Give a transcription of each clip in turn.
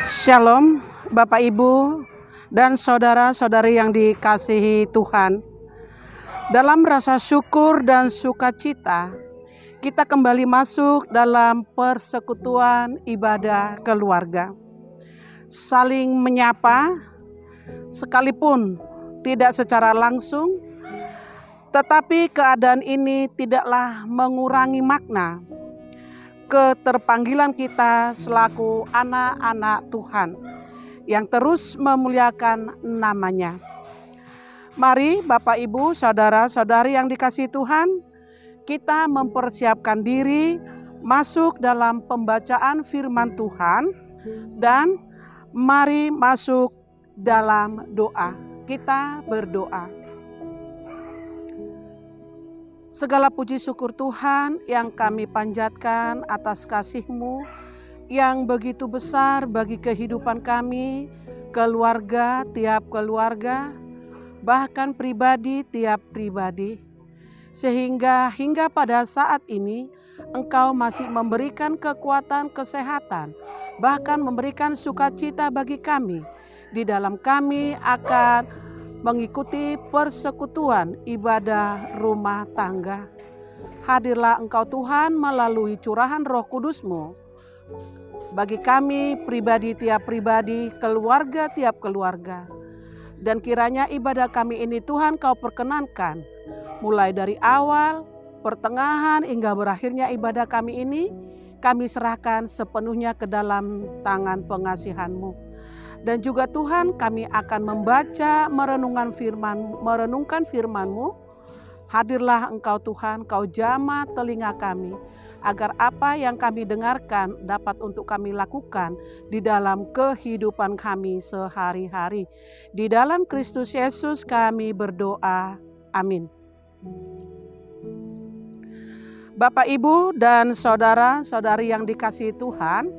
Shalom, Bapak Ibu dan saudara-saudari yang dikasihi Tuhan. Dalam rasa syukur dan sukacita, kita kembali masuk dalam persekutuan ibadah keluarga. Saling menyapa, sekalipun tidak secara langsung, tetapi keadaan ini tidaklah mengurangi makna keterpanggilan kita selaku anak-anak Tuhan yang terus memuliakan namanya. Mari Bapak Ibu, saudara-saudari yang dikasihi Tuhan, kita mempersiapkan diri masuk dalam pembacaan firman Tuhan dan mari masuk dalam doa. Kita berdoa. Segala puji syukur Tuhan yang kami panjatkan atas kasih-Mu yang begitu besar bagi kehidupan kami, keluarga, tiap keluarga, bahkan pribadi, tiap pribadi. Sehingga hingga pada saat ini Engkau masih memberikan kekuatan, kesehatan, bahkan memberikan sukacita bagi kami. Di dalam kami akan mengikuti persekutuan ibadah rumah tangga. Hadirlah Engkau Tuhan melalui curahan Roh Kudus-Mu bagi kami pribadi tiap pribadi, keluarga tiap keluarga. Dan kiranya ibadah kami ini Tuhan Kau perkenankan mulai dari awal, pertengahan hingga berakhirnya ibadah kami ini, kami serahkan sepenuhnya ke dalam tangan pengasihan-Mu. Dan juga Tuhan kami akan membaca merenungkan firman-Mu. Hadirlah Engkau Tuhan, Kau jamah telinga kami, agar apa yang kami dengarkan dapat untuk kami lakukan di dalam kehidupan kami sehari-hari. Di dalam Kristus Yesus kami berdoa. Amin. Bapak, Ibu, dan saudara-saudari yang dikasihi Tuhan,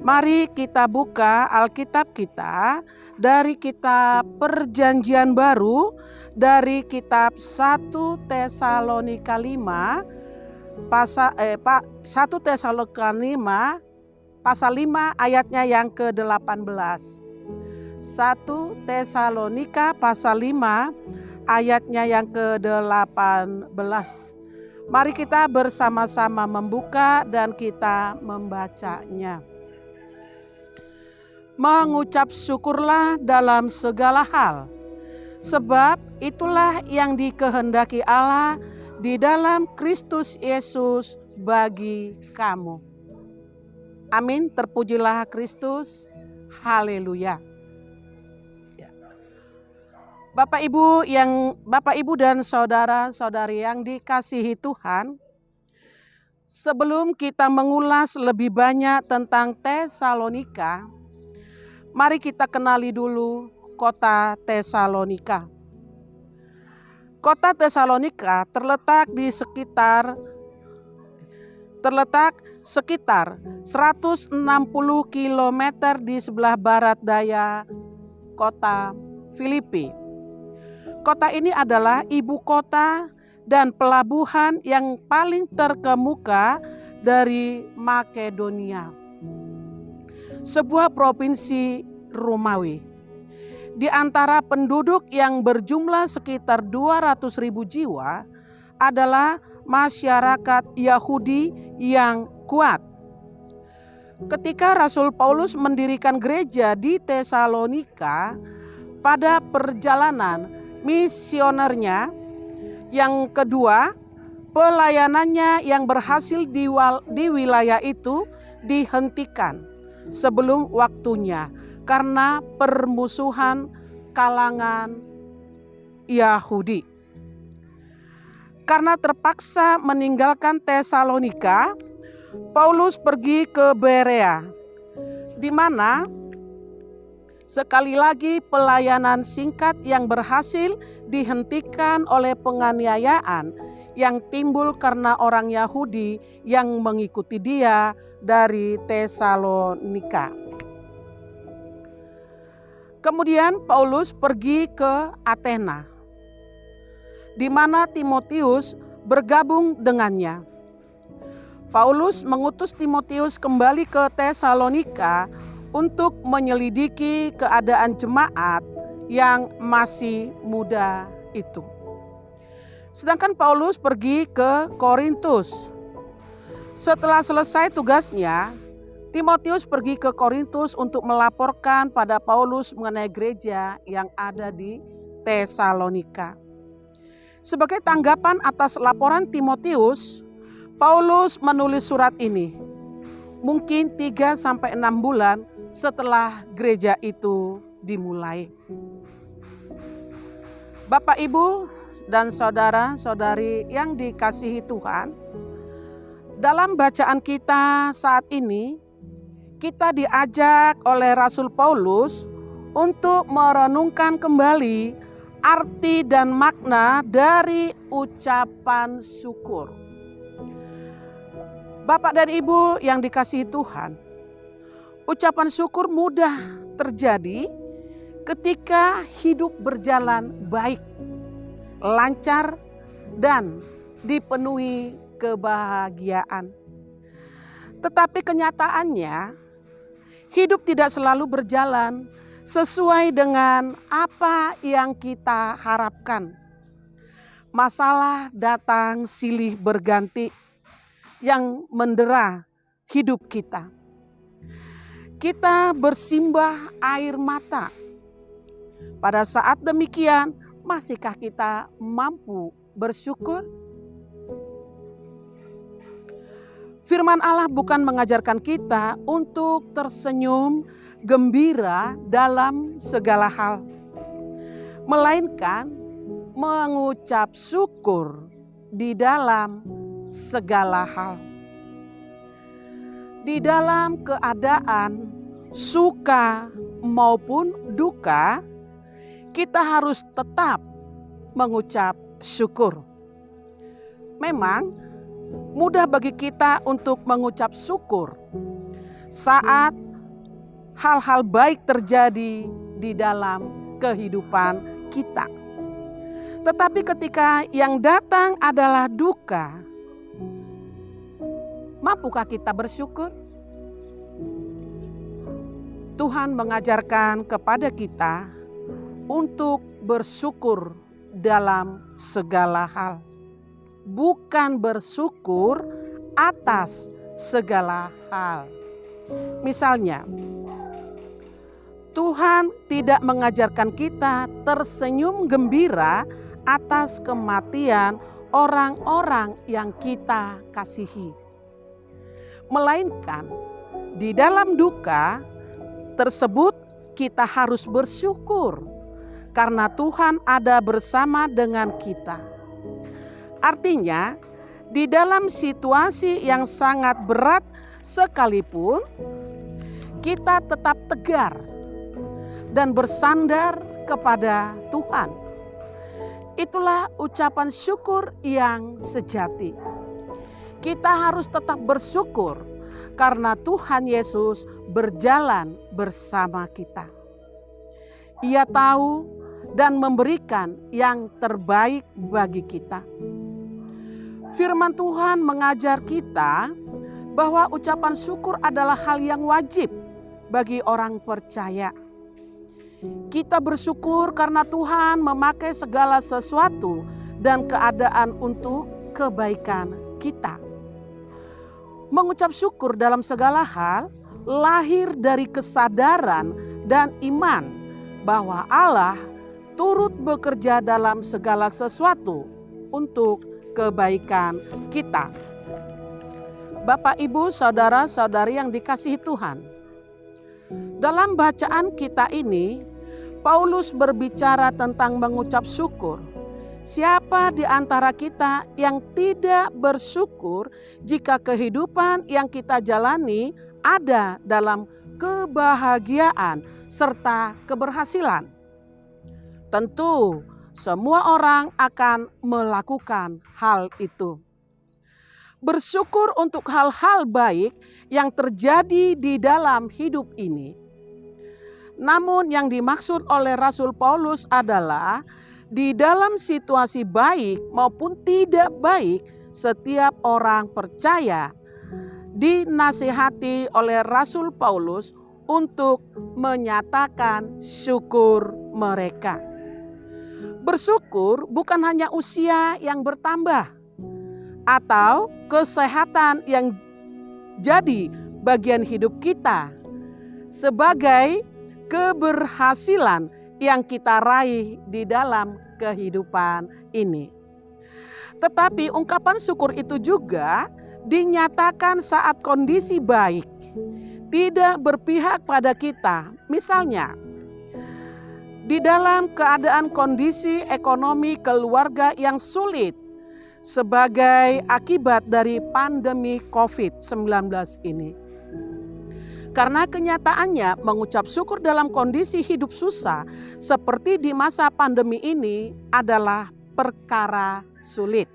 mari kita buka Alkitab kita dari kitab Perjanjian Baru, dari kitab 1 Tesalonika 5 pasal 5 ayatnya yang ke-18. 1 Tesalonika pasal 5 ayatnya yang ke-18. Mari kita bersama-sama membuka dan kita membacanya. Mengucap syukurlah dalam segala hal, sebab itulah yang dikehendaki Allah di dalam Kristus Yesus bagi kamu. Amin, terpujilah Kristus. Haleluya. Bapak Ibu dan saudara-saudari yang dikasihi Tuhan, sebelum kita mengulas lebih banyak tentang Tesalonika, mari kita kenali dulu kota Tesalonika. Kota Tesalonika terletak sekitar 160 km di sebelah barat daya kota Filipi. Kota ini adalah ibu kota dan pelabuhan yang paling terkemuka dari Makedonia, sebuah provinsi Romawi. Di antara penduduk yang berjumlah sekitar 200.000 jiwa adalah masyarakat Yahudi yang kuat. Ketika Rasul Paulus mendirikan gereja di Tesalonika, pada perjalanan misionernya yang kedua, pelayanannya yang berhasil di wilayah itu dihentikan sebelum waktunya karena permusuhan kalangan Yahudi. Karena terpaksa meninggalkan Tesalonika, Paulus pergi ke Berea, di mana sekali lagi pelayanan singkat yang berhasil dihentikan oleh penganiayaan yang timbul karena orang Yahudi yang mengikuti dia dari Tesalonika. Kemudian Paulus pergi ke Athena, di mana Timotius bergabung dengannya. Paulus mengutus Timotius kembali ke Tesalonika untuk menyelidiki keadaan jemaat yang masih muda itu. Sedangkan Paulus pergi ke Korintus. Setelah selesai tugasnya, Timotius pergi ke Korintus untuk melaporkan pada Paulus mengenai gereja yang ada di Tesalonika. Sebagai tanggapan atas laporan Timotius, Paulus menulis surat ini. Mungkin 3-6 bulan setelah gereja itu dimulai. Bapak, Ibu, dan saudara-saudari yang dikasihi Tuhan, dalam bacaan kita saat ini, kita diajak oleh Rasul Paulus untuk merenungkan kembali arti dan makna dari ucapan syukur. Bapak dan Ibu yang dikasihi Tuhan, ucapan syukur mudah terjadi ketika hidup berjalan baik, lancar, dan dipenuhi kebahagiaan. Tetapi kenyataannya, hidup tidak selalu berjalan sesuai dengan apa yang kita harapkan. Masalah datang silih berganti yang mendera hidup kita. Kita bersimbah air mata. Pada saat demikian, masihkah kita mampu bersyukur? Firman Allah bukan mengajarkan kita untuk tersenyum gembira dalam segala hal, melainkan mengucap syukur di dalam segala hal. Di dalam keadaan suka maupun duka, kita harus tetap mengucap syukur. Memang mudah bagi kita untuk mengucap syukur saat hal-hal baik terjadi di dalam kehidupan kita. Tetapi ketika yang datang adalah duka, mampukah kita bersyukur? Tuhan mengajarkan kepada kita untuk bersyukur dalam segala hal, bukan bersyukur atas segala hal. Misalnya, Tuhan tidak mengajarkan kita tersenyum gembira atas kematian orang-orang yang kita kasihi, melainkan di dalam duka tersebut kita harus bersyukur karena Tuhan ada bersama dengan kita. Artinya, di dalam situasi yang sangat berat sekalipun, kita tetap tegar dan bersandar kepada Tuhan. Itulah ucapan syukur yang sejati. Kita harus tetap bersyukur karena Tuhan Yesus berjalan bersama kita. Ia tahu dan memberikan yang terbaik bagi kita. Firman Tuhan mengajar kita bahwa ucapan syukur adalah hal yang wajib bagi orang percaya. Kita bersyukur karena Tuhan memakai segala sesuatu dan keadaan untuk kebaikan kita. Mengucap syukur dalam segala hal lahir dari kesadaran dan iman bahwa Allah turut bekerja dalam segala sesuatu untuk kebaikan kita. Bapak, Ibu, saudara-saudari yang dikasihi Tuhan, dalam bacaan kita ini, Paulus berbicara tentang mengucap syukur. Siapa di antara kita yang tidak bersyukur jika kehidupan yang kita jalani ada dalam kebahagiaan serta keberhasilan? Tentu semua orang akan melakukan hal itu. Bersyukur untuk hal-hal baik yang terjadi di dalam hidup ini. Namun yang dimaksud oleh Rasul Paulus adalah di dalam situasi baik maupun tidak baik, setiap orang percaya dinasihati oleh Rasul Paulus untuk menyatakan syukur mereka. Bersyukur bukan hanya usia yang bertambah atau kesehatan yang jadi bagian hidup kita sebagai keberhasilan yang kita raih di dalam kehidupan ini. Tetapi ungkapan syukur itu juga dinyatakan saat kondisi baik, tidak berpihak pada kita. Misalnya, di dalam keadaan kondisi ekonomi keluarga yang sulit sebagai akibat dari pandemi COVID-19 ini. Karena kenyataannya mengucap syukur dalam kondisi hidup susah seperti di masa pandemi ini adalah perkara sulit.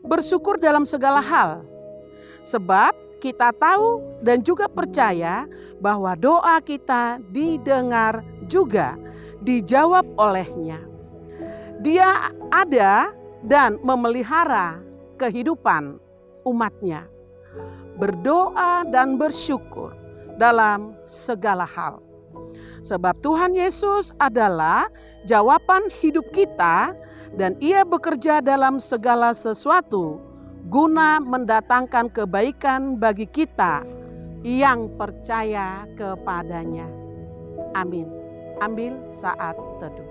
Bersyukur dalam segala hal, sebab kita tahu dan juga percaya bahwa doa kita didengar juga dijawab olehnya. Dia ada dan memelihara kehidupan umatnya. Berdoa dan bersyukur dalam segala hal. Sebab Tuhan Yesus adalah jawaban hidup kita dan Ia bekerja dalam segala sesuatu guna mendatangkan kebaikan bagi kita yang percaya kepadanya. Amin. Ambil saat teduh.